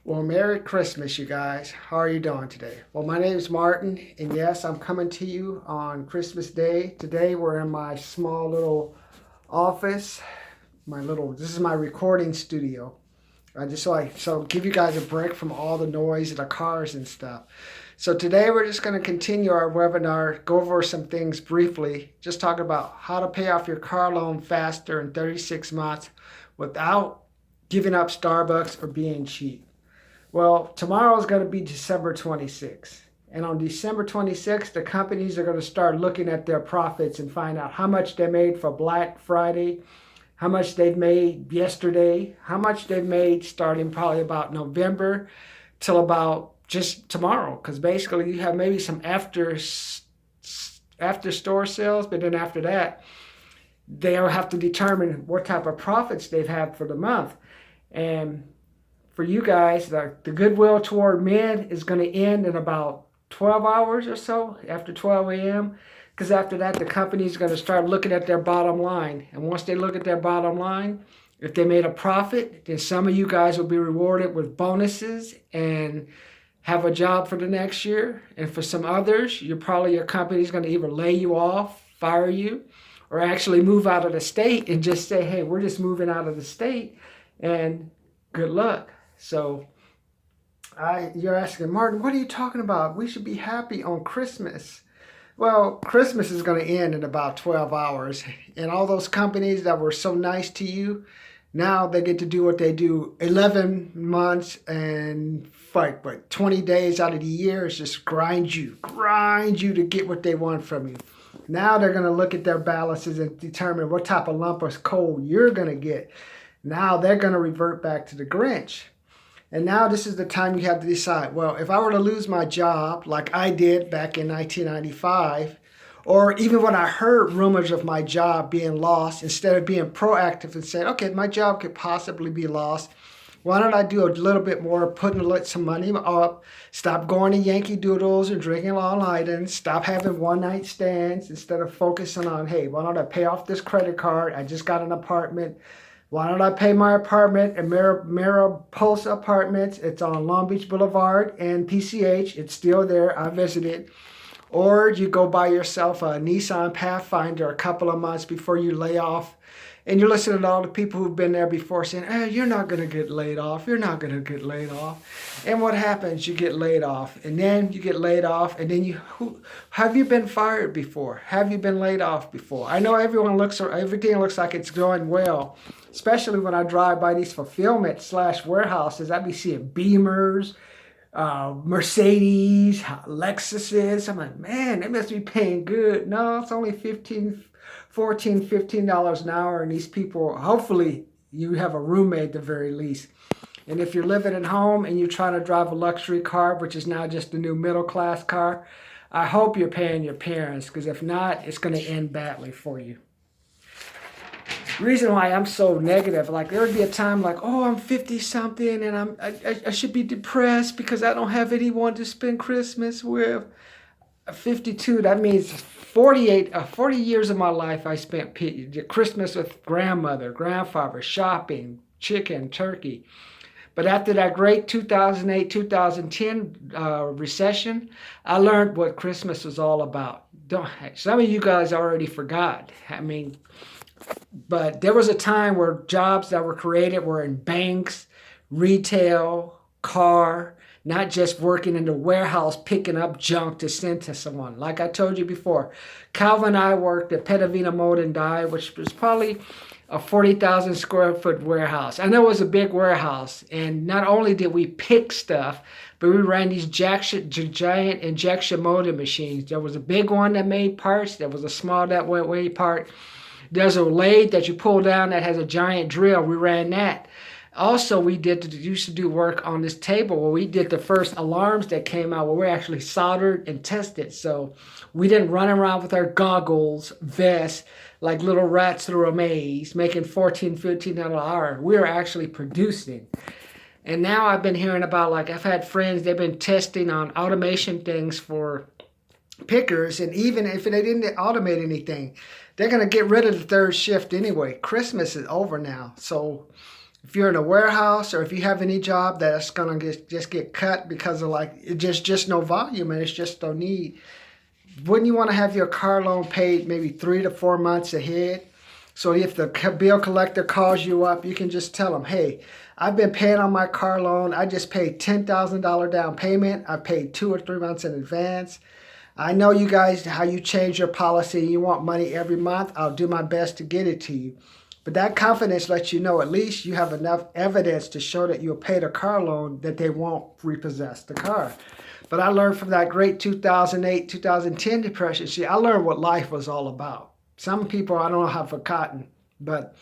Well, Merry Christmas, you guys. How are you doing today? Well, my name is Martin, and yes, I'm coming to you on Christmas Day. Today, we're in my small little office. This is my recording studio. I just so give you guys a break from all the noise of the cars and stuff. So today, we're just going to continue our webinar, go over some things briefly, just talk about how to pay off your car loan faster in 36 months without giving up Starbucks or being cheap. Well, tomorrow is going to be December 26th. And on December 26th, the companies are going to start looking at their profits and find out how much they made for Black Friday, how much they've made yesterday, how much they've made starting probably about November till about just tomorrow. Because basically you have maybe some after store sales, but then after that, they'll have to determine what type of profits they've had for the month. And for you guys, the goodwill toward men is going to end in about 12 hours or so, after 12 a.m. Because after that, the company is going to start looking at their bottom line. And once they look at their bottom line, if they made a profit, then some of you guys will be rewarded with bonuses and have a job for the next year. And for some others, your company is going to either lay you off, fire you, or actually move out of the state and just say, hey, we're just moving out of the state, and good luck. So you're asking, Martin, what are you talking about? We should be happy on Christmas. Well, Christmas is going to end in about 12 hours. And all those companies that were so nice to you, now they get to do what they do 11 months and 20 days out of the year is just grind you to get what they want from you. Now they're going to look at their balances and determine what type of lump of coal you're going to get. Now they're going to revert back to the Grinch. And now this is the time you have to decide, well, if I were to lose my job like I did back in 1995, or even when I heard rumors of my job being lost, instead of being proactive and saying, okay, my job could possibly be lost, why don't I do a little bit more, putting some money up, stop going to Yankee Doodles and drinking Long Island, stop having one-night stands instead of focusing on, hey, why don't I pay off this credit card? I just got an apartment. Why don't I pay my apartment at Mariposa Apartments? It's on Long Beach Boulevard and PCH. It's still there. I visited. Or you go buy yourself a Nissan Pathfinder a couple of months before you lay off. And you're listening to all the people who've been there before saying, hey, you're not going to get laid off. You're not going to get laid off. And what happens? You get laid off. And then you get laid off. And then have you been fired before? Have you been laid off before? I know everything looks like it's going well, especially when I drive by these fulfillment/warehouses. I be seeing Beamers, Mercedes, Lexuses. I'm like, man, they must be paying good. No, it's only $15 an hour, and these people, hopefully you have a roommate at the very least. And if you're living at home and you're trying to drive a luxury car, which is now just the new middle class car, I hope you're paying your parents, because if not, it's going to end badly for you. Reason why I'm so negative, like there would be a time like, oh, I'm 50 something and I should be depressed because I don't have anyone to spend Christmas with. 52, that means 40 years of my life I spent Christmas with grandmother, grandfather, shopping, chicken, turkey. But after that great 2008, 2010 recession, I learned what Christmas was all about. Some of you guys already forgot. But there was a time where jobs that were created were in banks, retail, car, not just working in the warehouse picking up junk to send to someone. Like I told you before, Calvin and I worked at Petavina Mold and Dye, which was probably a 40,000 square foot warehouse. I know it was a big warehouse, and not only did we pick stuff, but we ran these giant injection molding machines. There was a big one that made parts. There was a small that made part. There's a lathe that you pull down that has a giant drill. We ran that. Also, we used to do work on this table where we did the first alarms that came out where we actually soldered and tested. So we didn't run around with our goggles, vests, like little rats through a maze, making $14, $15 an hour. We were actually producing. And now I've been hearing about, like, I've had friends, they've been testing on automation things for pickers, and even if they didn't automate anything, they're going to get rid of the third shift anyway. Christmas is over now. So if you're in a warehouse or if you have any job that's gonna just get cut because of like it just no volume and it's just no need, wouldn't you want to have your car loan paid maybe 3 to 4 months ahead? So if the bill collector calls you up, you can just tell them, hey, I've been paying on my car loan. I just paid $10,000 down payment. I paid 2 or 3 months in advance. I know you guys, how you change your policy. You want money every month. I'll do my best to get it to you. But that confidence lets you know at least you have enough evidence to show that you'll pay the car loan, that they won't repossess the car. But I learned from that great 2008, 2010 depression. See, I learned what life was all about. Some people I don't know have forgotten, but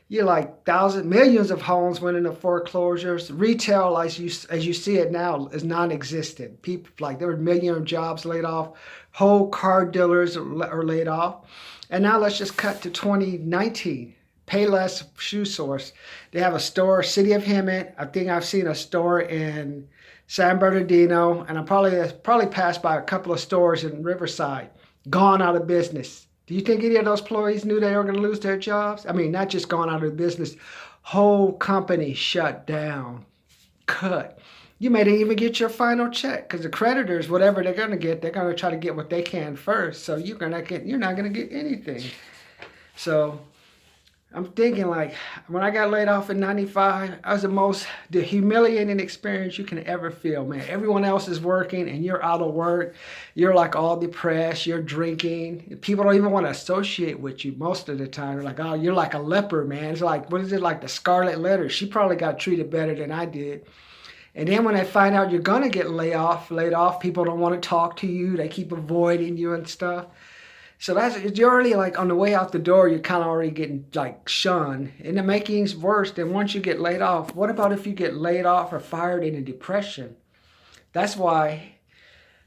you're like millions of homes went into foreclosures. Retail, as you see it now, is non-existent. People like there were millions of jobs laid off. Whole car dealers are laid off. And now let's just cut to 2019. Payless Shoe Source. They have a store, City of Hemet. I think I've seen a store in San Bernardino, and I probably passed by a couple of stores in Riverside. Gone out of business. Do you think any of those employees knew they were going to lose their jobs? I mean, not just gone out of business, whole company shut down, cut. You may not even get your final check because the creditors, whatever they're going to get, they're going to try to get what they can first. So you're not going to get anything. So I'm thinking like when I got laid off in 95, I was the humiliating experience you can ever feel, man. Everyone else is working and you're out of work. You're like all depressed. You're drinking. People don't even want to associate with you most of the time. They're like, oh, you're like a leper, man. It's like, what is it, like the Scarlet Letter? She probably got treated better than I did. And then when they find out you're going to get laid off, people don't want to talk to you. They keep avoiding you and stuff. So you're already like on the way out the door, you're kind of already getting like shunned. And the making's worse than once you get laid off. What about if you get laid off or fired in a depression? That's why,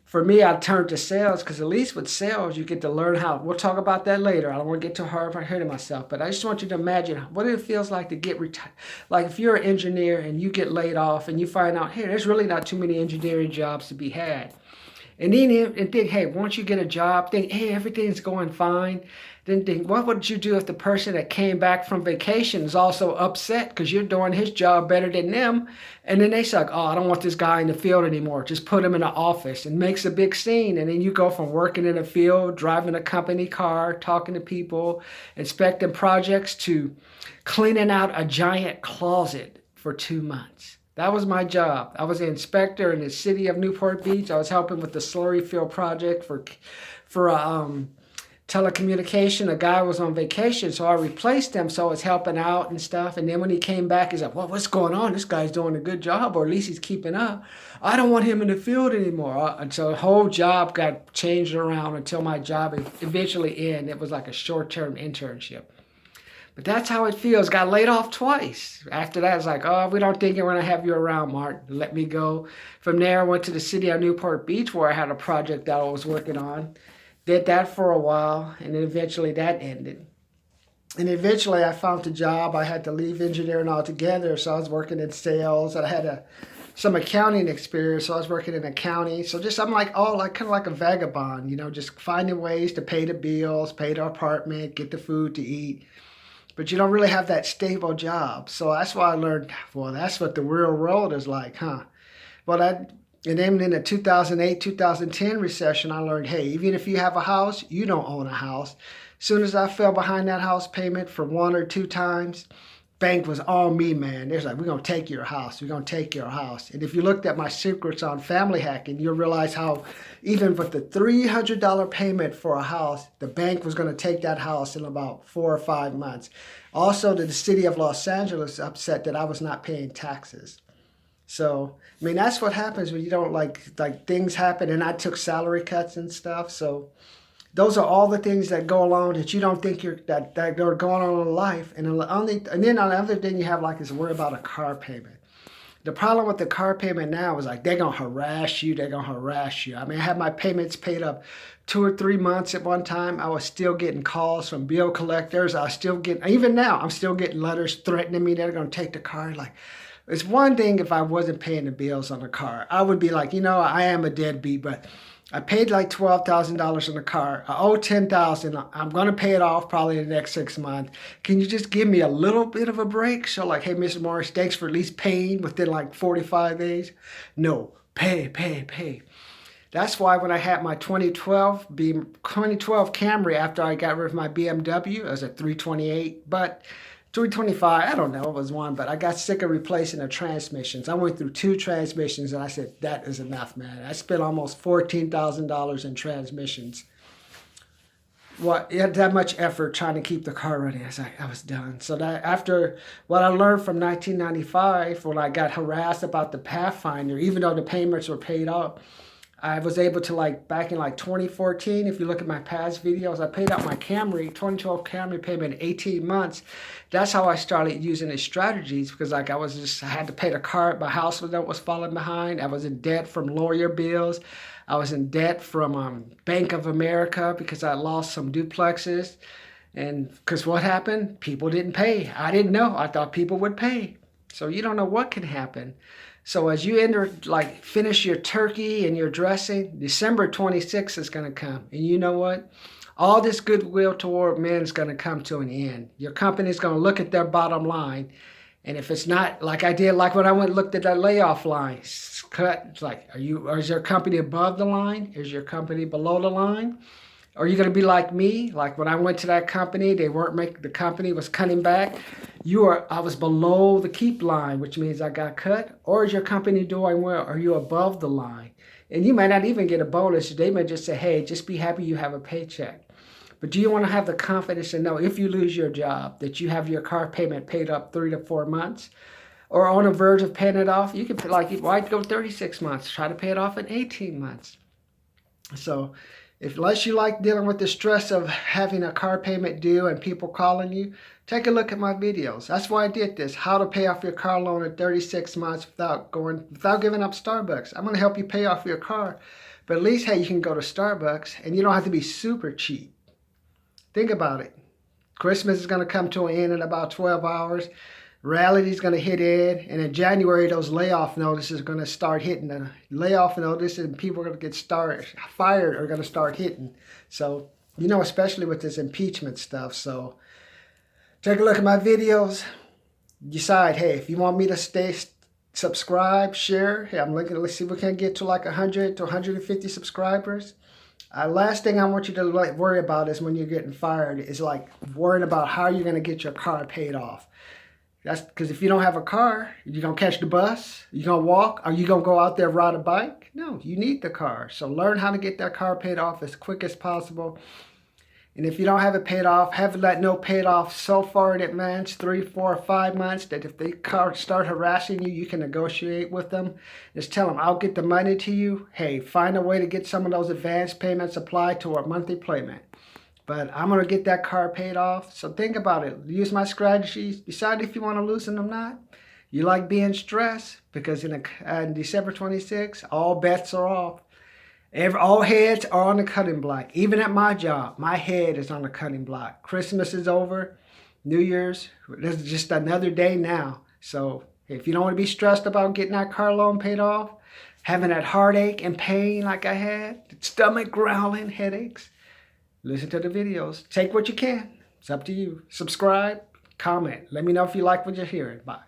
for me, I turned to sales because at least with sales, you get to learn how. We'll talk about that later. I don't want to get too hard on myself, but I just want you to imagine what it feels like to get retired. Like if you're an engineer and you get laid off and you find out, hey, there's really not too many engineering jobs to be had. And then think, hey, once you get a job, think, hey, everything's going fine. Then think, what would you do if the person that came back from vacation is also upset because you're doing his job better than them? And then they say, oh, I don't want this guy in the field anymore. Just put him in the office, and makes a big scene. And then you go from working in the field, driving a company car, talking to people, inspecting projects, to cleaning out a giant closet for 2 months. That was my job. I was an inspector in the city of Newport Beach. I was helping with the slurry field project for telecommunication. A guy was on vacation, so I replaced him, so I was helping out and stuff. And then when he came back, he's like, well, what's going on? This guy's doing a good job, or at least he's keeping up. I don't want him in the field anymore. And so the whole job got changed around until my job eventually ended. It was like a short-term internship. But that's how it feels. Got laid off twice. After that, it's like, oh, we don't think we're going to have you around, Mark. Let me go. From there, I went to the city of Newport Beach where I had a project that I was working on. Did that for a while, and then eventually that ended. And eventually I found a job. I had to leave engineering altogether, so I was working in sales. I had some accounting experience, so I was working in accounting. So I'm like kind of like a vagabond, just finding ways to pay the bills, pay the apartment, get the food to eat. But you don't really have that stable job. So that's why I learned, well, that's what the real world is like, huh? And then in the 2008, 2010 recession, I learned, hey, even if you have a house, you don't own a house. As soon as I fell behind that house payment for 1 or 2 times, bank was on me, man. They're like, we're going to take your house. We're going to take your house. And if you looked at my secrets on family hacking, you'll realize how even with the $300 payment for a house, the bank was going to take that house in about 4 or 5 months. Also, the city of Los Angeles upset that I was not paying taxes. So, I mean, that's what happens when you don't like things happen. And I took salary cuts and stuff. So those are all the things that go along that you don't think that are going on in life. And then on the other thing you have is worry about a car payment. The problem with the car payment now is they're going to harass you. They're going to harass you. I mean, I had my payments paid up 2 or 3 months at one time. I was still getting calls from bill collectors. Even now, I'm still getting letters threatening me they're going to take the car. It's one thing if I wasn't paying the bills on the car. I would be like, I am a deadbeat, but I paid like $12,000 on the car. I owe $10,000. I'm gonna pay it off probably in the next 6 months. Can you just give me a little bit of a break? So like, hey, Mr. Morris, thanks for at least paying within like 45 days. No, pay, pay, pay. That's why when I had my 2012 Camry after I got rid of my BMW, it was a 328, but 325, I don't know, it was one, but I got sick of replacing the transmissions. I went through 2 transmissions and I said, that is enough, man. I spent almost $14,000 in transmissions. What, you had that much effort trying to keep the car running. I was done. So that after what I learned from 1995, when I got harassed about the Pathfinder, even though the payments were paid off, I was able to, like, back in like 2014, if you look at my past videos, I paid out my Camry, 2012 Camry payment in 18 months. That's how I started using these strategies, because like I had to pay the car, my house was falling behind. I was in debt from lawyer bills. I was in debt from Bank of America because I lost some duplexes. And because what happened? People didn't pay. I didn't know. I thought people would pay. So you don't know what can happen. So as you finish your turkey and your dressing, December 26th is going to come. And you know what? All this goodwill toward men is going to come to an end. Your company is going to look at their bottom line. And if it's not like I did, like when I went and looked at that layoff line, it's like, is your company above the line? Is your company below the line? Are you going to be like me? Like when I went to that company, the company was cutting back. I was below the keep line, which means I got cut. Or is your company doing well? Are you above the line? And you might not even get a bonus. They may just say, hey, just be happy you have a paycheck. But do you want to have the confidence to know if you lose your job, that you have your car payment paid up 3 to 4 months? Or on the verge of paying it off? You could, why go 36 months? Try to pay it off in 18 months. So, unless you like dealing with the stress of having a car payment due and people calling you, take a look at my videos. That's why I did this. How to pay off your car loan in 36 months without giving up Starbucks. I'm going to help you pay off your car. But at least, hey, you can go to Starbucks and you don't have to be super cheap. Think about it. Christmas is going to come to an end in about 12 hours. Reality is going to hit in, and in January, those layoff notices are going to start hitting. The layoff notices and people are going to get fired are going to start hitting. So, especially with this impeachment stuff. So, take a look at my videos. Decide, hey, if you want me to stay, subscribe, share. Hey, let's see if we can get to like 100 to 150 subscribers. Last thing I want you to worry about is when you're getting fired is like worrying about how you're going to get your car paid off. That's because if you don't have a car, you're going to catch the bus, you're going to walk, or you're going to go out there and ride a bike? No, you need the car. So learn how to get that car paid off as quick as possible. And if you don't have it paid off, have that note paid off so far in advance, 3, 4, 5 months, that if they start harassing you, you can negotiate with them. Just tell them, I'll get the money to you. Hey, find a way to get some of those advance payments applied to a monthly payment. But I'm going to get that car paid off. So think about it. Use my strategies. Decide if you want to loosen them or not. You like being stressed? Because in December 26th, all bets are off. All heads are on the cutting block. Even at my job, my head is on the cutting block. Christmas is over. New Year's, there's just another day now. So if you don't want to be stressed about getting that car loan paid off, having that heartache and pain like I had, stomach growling, headaches, listen to the videos. Take what you can. It's up to you. Subscribe, comment. Let me know if you like what you're hearing. Bye.